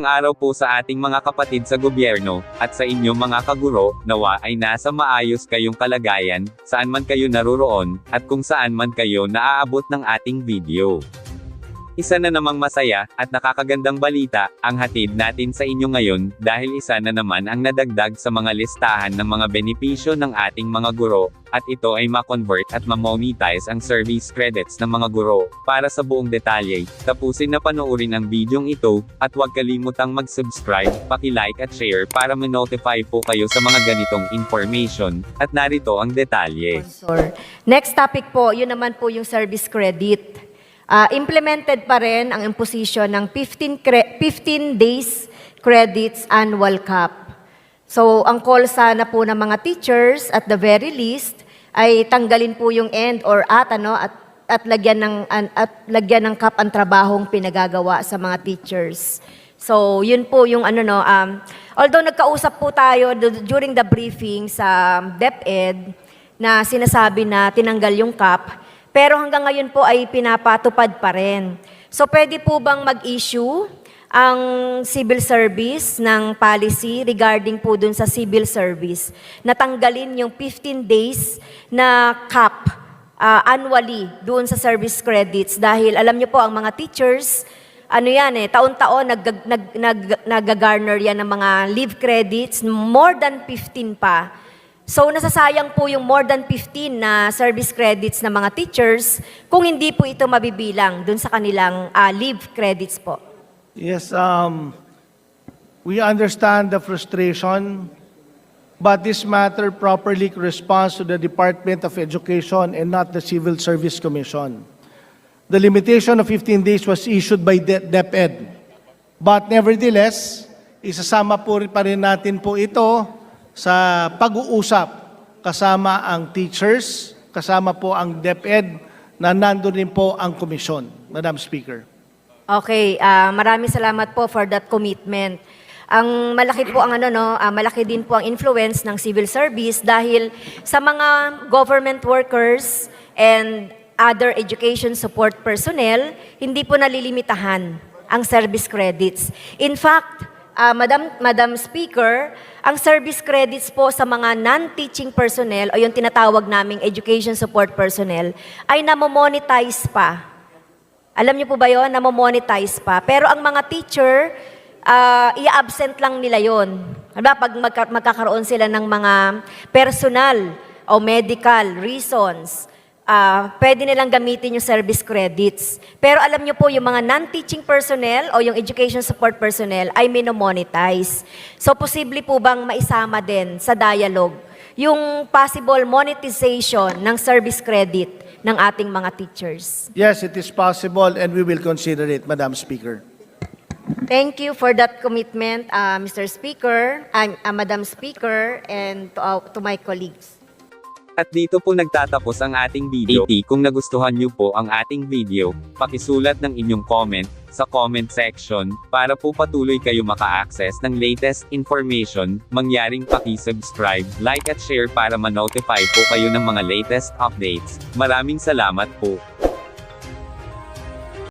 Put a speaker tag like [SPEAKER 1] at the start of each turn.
[SPEAKER 1] Magandang araw po sa ating mga kapatid sa gobyerno, at sa inyong mga kaguro, nawa ay nasa maayos kayong kalagayan, saan man kayo naroroon, at kung saan man kayo naaabot ng ating video. Isa na namang masaya, at nakakagandang balita, ang hatid natin sa inyo ngayon, dahil isa na naman ang nadagdag sa mga listahan ng mga benepisyo ng ating mga guro, at ito ay ma-convert at ma-monetize ang service credits ng mga guro. Para sa buong detalye, tapusin na panoorin ang bidyong ito, at huwag kalimutang mag-subscribe, paki-like at share para ma-notify po kayo sa mga ganitong information, at narito ang detalye.
[SPEAKER 2] Next topic po, yun naman po yung service credit. Implemented pa rin ang imposition ng 15 days credits annual cap. So, ang call sana po ng mga teachers at the very least ay tanggalin po yung end or at lagyan ng cap ang trabahong pinagagawa sa mga teachers. So, yun po yung although nagkausap po tayo during the briefing sa DepEd na sinasabi na tinanggal yung cap, pero hanggang ngayon po ay pinapatupad pa rin. So pwede po bang mag-issue ang civil service ng policy regarding po dun sa civil service? Natanggalin yung 15 days na cap annually dun sa service credits dahil alam niyo po ang mga teachers, taon-taon nag-garner yan ng mga leave credits, more than 15 pa. So, nasasayang po yung more than 15 na service credits ng mga teachers kung hindi po ito mabibilang dun sa kanilang leave credits po.
[SPEAKER 3] Yes, we understand the frustration, but this matter properly corresponds to the Department of Education and not the Civil Service Commission. The limitation of 15 days was issued by DepEd. But nevertheless, isasama po pa rin natin po ito sa pag-uusap kasama ang teachers, kasama po ang DepEd, na nandun rin po ang komisyon, Madam Speaker.
[SPEAKER 2] Okay, maraming salamat po for that commitment. Ang malaki po malaki din po ang influence ng civil service dahil sa mga government workers and other education support personnel, hindi po nalilimitahan ang service credits. In fact, Madam Speaker, ang service credits po sa mga non-teaching personnel o yung tinatawag naming education support personnel ay namo-monetize pa. Alam niyo po ba yun? Namo-monetize pa. Pero ang mga teacher, i-absent lang nila yun. Pag magkakaroon sila ng mga personal o medical reasons, pwede nilang gamitin yung service credits. Pero alam niyo po, yung mga non-teaching personnel o yung education support personnel ay minomonetize. So, posible po bang maisama din sa dialogue yung possible monetization ng service credit ng ating mga teachers?
[SPEAKER 3] Yes, it is possible and we will consider it, Madam Speaker.
[SPEAKER 2] Thank you for that commitment, Mr. Speaker, Madam Speaker, and to my colleagues.
[SPEAKER 1] At dito po nagtatapos ang ating video. Kung nagustuhan niyo po ang ating video, pakisulat ng inyong comment sa comment section para po patuloy kayo maka-access ng latest information. Mangyaring paki-subscribe, like at share para ma-notify po kayo ng mga latest updates. Maraming salamat po.